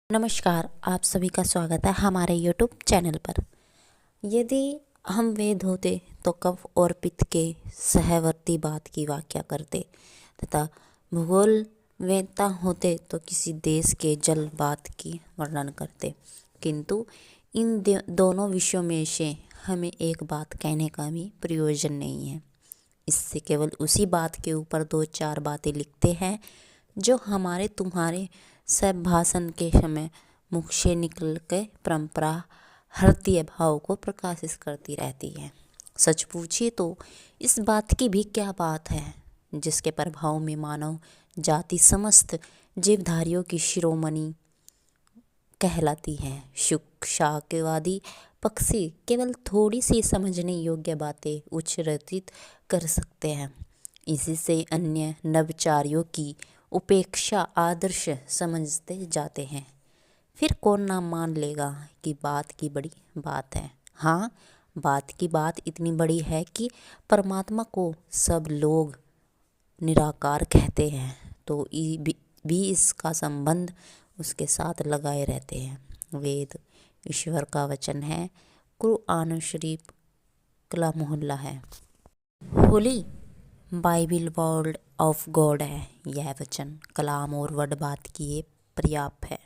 नमस्कार, आप सभी का स्वागत है हमारे YouTube चैनल पर। यदि हम वेद होते तो कफ और पित्त के सहवर्ती बात की व्याख्या करते तथा भूगोल वेदता होते तो किसी देश के जल बात की वर्णन करते, किंतु इन दोनों विषयों में से हमें एक बात कहने का भी प्रयोजन नहीं है। इससे केवल उसी बात के ऊपर दो चार बातें लिखते हैं जो हमारे तुम्हारे सब भाषण के समय मुख से निकल के परंपरा हृदय भाव को प्रकाशित करती रहती है। सच पूछिए तो इस बात की भी क्या बात है जिसके प्रभाव में मानव जाति समस्त जीवधारियों की शिरोमणि कहलाती है। शुक शाक्यवादी पक्षी केवल थोड़ी सी समझने योग्य बातें उच्चरित कर सकते हैं। इसी से अन्य नवचारियों की उपेक्षा आदर्श समझते जाते हैं। फिर कौन ना मान लेगा कि बात की बड़ी बात है। हाँ, बात की बात इतनी बड़ी है कि परमात्मा को सब लोग निराकार कहते हैं तो भी इसका संबंध उसके साथ लगाए रहते हैं। वेद ईश्वर का वचन है, कुरान शरीफ कला मोहल्ला है, Holi Bible word of God है। यह वचन कलाम और वर्ड बात की पर्याप्त है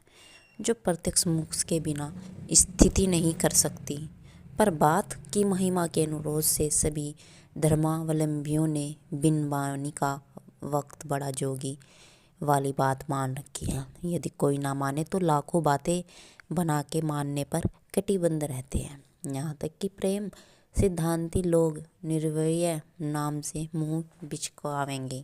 जो प्रत्यक्ष मुख के बिना स्थिति नहीं कर सकती, पर बात की महिमा के अनुरोध से सभी धर्मावलंबियों ने बिन वाणी का वक्त बड़ा जोगी वाली बात मान रखी है। यदि कोई ना माने तो लाखों बातें बना के मानने पर कटिबद्ध रहते हैं। यहाँ तक कि प्रेम सिद्धांती लोग निर्वय नाम से मुंह बिचकावेंगे।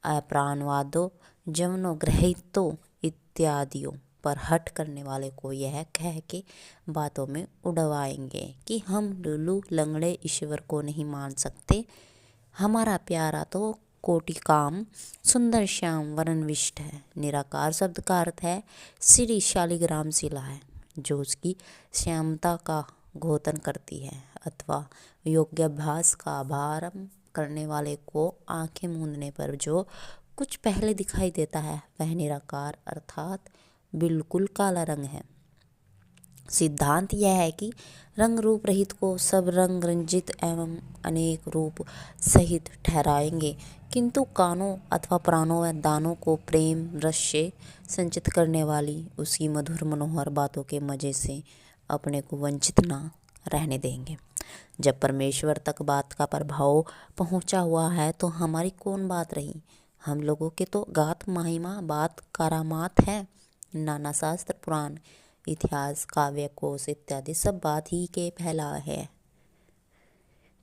अप्राणवादों जवनो ग्रहितों इत्यादियों पर हट करने वाले को यह कह के बातों में उड़वाएंगे कि हम लुल्लू लंगड़े ईश्वर को नहीं मान सकते। हमारा प्यारा तो कोटि काम सुंदर श्याम वर्णविष्ट है। निराकार शब्द का अर्थ है श्री शालिग्राम शिला है जो उसकी श्यामता का घोतन करती है, अथवा योगाभ्यास का आरंभ करने वाले को आंखें मूंदने पर जो कुछ पहले दिखाई देता है वह निराकार अर्थात बिल्कुल काला रंग है। सिद्धांत यह है कि रंग रूप रहित को सब रंग रंजित एवं अनेक रूप सहित ठहराएंगे, किंतु कानों अथवा प्राणों व दानों को प्रेम रस से संचित करने वाली उसकी मधुर मनोहर बातों के मजे से अपने को वंचित ना रहने देंगे। जब परमेश्वर तक बात का प्रभाव पहुंचा हुआ है तो हमारी कौन बात रही। हम लोगों के तो गात महिमा बात करामात है। नाना शास्त्र पुराण इतिहास काव्य कोश इत्यादि सब बात ही के फैला है,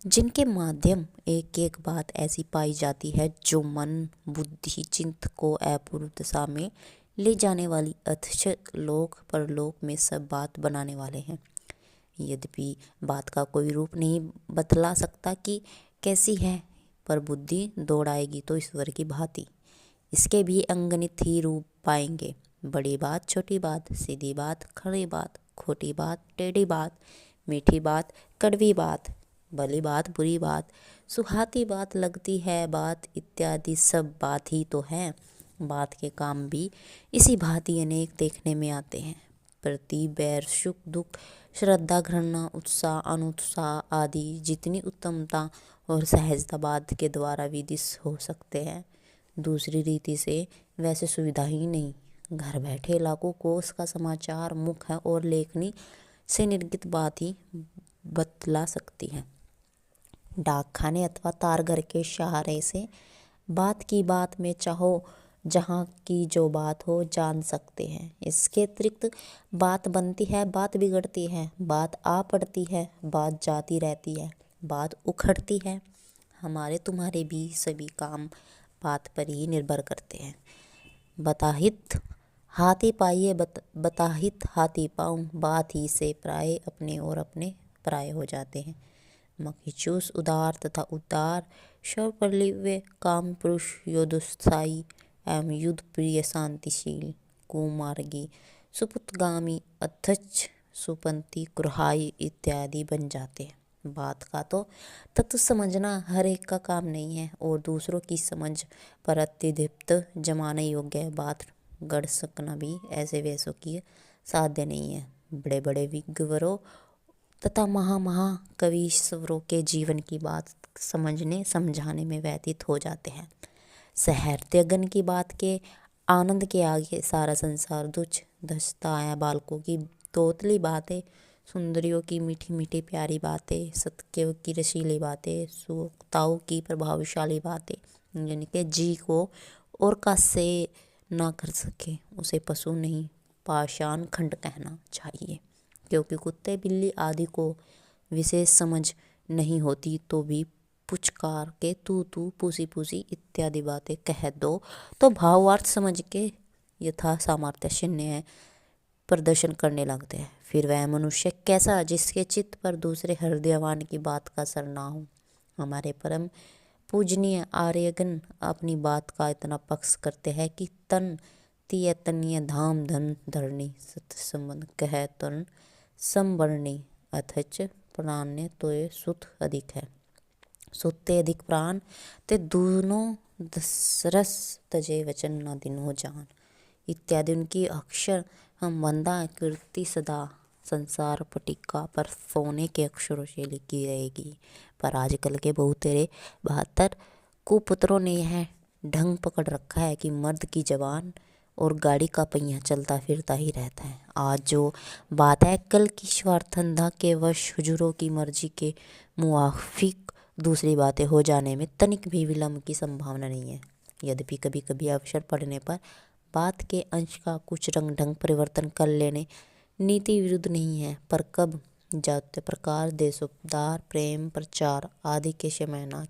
जिनके माध्यम एक एक बात ऐसी पाई जाती है जो मन बुद्धि चिंत को अपूर्व दशा में ले जाने वाली अथच लोक परलोक में सब बात बनाने वाले हैं। यद्यपि बात का कोई रूप नहीं बतला सकता कि कैसी है, पर बुद्धि दौड़ाएगी तो ईश्वर की भांति इसके भी अंगनित ही रूप पाएंगे। बड़ी बात छोटी बात, सीधी बात खड़ी बात, खोटी बात टेढ़ी बात, मीठी बात कड़वी बात, भली बात बुरी बात, सुहाती बात लगती है बात इत्यादि सब बात ही तो है। बात के काम भी इसी भांति अनेक देखने में आते हैं। प्रति बैर सुख दुख श्रद्धा घृणा उत्साह अनुत्साह आदि जितनी उत्तमता और सहजता बात के द्वारा विदित हो सकते हैं, दूसरी रीति से वैसे सुविधा ही नहीं। घर बैठे लाखों कोस का समाचार मुख है और लेखनी से निर्गत बात ही बतला सकती है। डाकखाने अथवा तारघर के सहारे से बात की बात में चाहो जहाँ की जो बात हो जान सकते हैं। इसके अतिरिक्त बात बनती है, बात बिगड़ती है, बात आ पड़ती है, बात जाती रहती है, बात उखड़ती है। हमारे तुम्हारे भी सभी काम बात पर ही निर्भर करते हैं। बताहित हाथी पाइए बताहित हाथी पाऊँ, बात ही से प्राय अपने और अपने प्राय हो जाते हैं। मखिचूस उदार तथा उदार शवपल्लिव्य काम पुरुष योद्धोत्साही एवं युद्ध प्रिय शांतिशील कुमार्गी सुपुतगामी अध्यक्ष सुपंथी कुरहाई इत्यादि बन जाते हैं। बात का तो तत्व समझना हर एक का काम नहीं है और दूसरों की समझ पर अत्यधिक जमाने योग्य बात गढ़ सकना भी ऐसे वैसों की साध्य नहीं है। बड़े बड़े विद्वानों तथा महाकविश्वरों के जीवन की बात समझने समझाने में व्यतीत हो जाते हैं। साहित्यज्ञान की बात के आनंद के आगे सारा संसार तुच्छ धसता है। बालकों की तोतली बातें, सुंदरियों की मीठी मीठी प्यारी बातें, सतकेव की रसीली बातें, सुवक्ताओं की प्रभावशाली बातें, जिनके जी को और का से ना कर सके, उसे पशु नहीं पाषाण खंड कहना चाहिए। क्योंकि कुत्ते बिल्ली आदि को विशेष समझ नहीं होती तो भी पुचकार के तू तू पूसी पूसी इत्यादि बातें कह दो तो भावार्थ समझ के यथा सामर्थ्य शून्य प्रदर्शन करने लगते हैं। फिर वह मनुष्य कैसा जिसके चित्त पर दूसरे हृदयवान की बात का असर ना हो। हमारे परम पूजनीय आर्यगण अपनी बात का इतना पक्ष करते हैं कि तन तीय तनीय धाम धन धरणी सत संबंध कह तन संबरणी अथच प्राण्य तो सुत अधिक है। सुते अधिक प्राण ते दोनों दसरस तजे वचन न दिनो जान इत्यादि उनकी अक्षर हम वंदा कीर्ति सदा संसार पटिका पर सोने के अक्षरों से लिखी रहेगी। पर आजकल के बहुतेरे 72 कुपुत्रों ने यह ढंग पकड़ रखा है कि मर्द की जवान और गाड़ी का पहिया चलता फिरता ही रहता है। आज जो बात है कल की स्वार्थंधा के वश हुजूरों की मर्जी के मुआफिक दूसरी बातें हो जाने में तनिक भी विलंब की संभावना नहीं है। यद्यपि कभी कभी अवसर पड़ने पर बात के अंश का कुछ रंग ढंग परिवर्तन कर लेने नीति विरुद्ध नहीं है, पर कब जात्य प्रकार देशोपचार प्रेम प्रचार आदि के समय न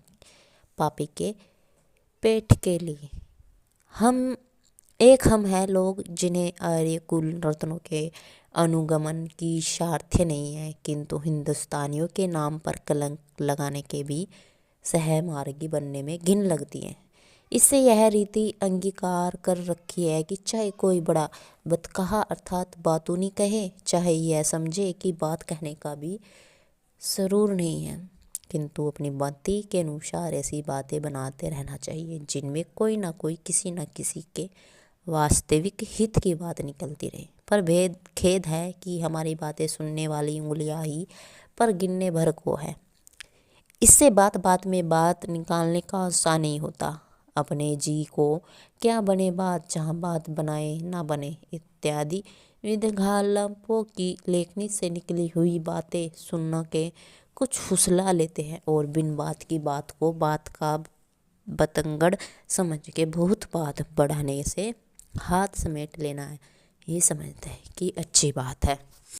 पापी के पेट के लिए हम हैं लोग जिन्हें आर्य कुल रत्नों के अनुगमन की सामर्थ्य नहीं है, किंतु हिंदुस्तानियों के नाम पर कलंक लगाने के भी सहमार्गी बनने में घिन लगती है। इससे यह रीति अंगीकार कर रखी है कि चाहे कोई बड़ा बतकहा अर्थात बातूनी कहे, चाहे यह समझे कि बात कहने का भी सरूर नहीं है, किंतु अपनी मति के अनुसार ऐसी बातें बनाते रहना चाहिए जिनमें कोई ना कोई किसी न किसी के वास्तविक हित की बात निकलती रहे। पर खेद है कि हमारी बातें सुनने वाली उंगलियां ही पर गिनने भर को है। इससे बात बात में बात निकालने का आसान नहीं होता। अपने जी को क्या बने बात जहाँ बात बनाए ना बने इत्यादि विधगालपों की लेखनी से निकली हुई बातें सुनना के कुछ फुसला लेते हैं और बिन बात की बात को बात का बतंगड़ समझ के बहुत बात बढ़ाने से हाथ समेट लेना है ये समझते हैं कि अच्छी बात है।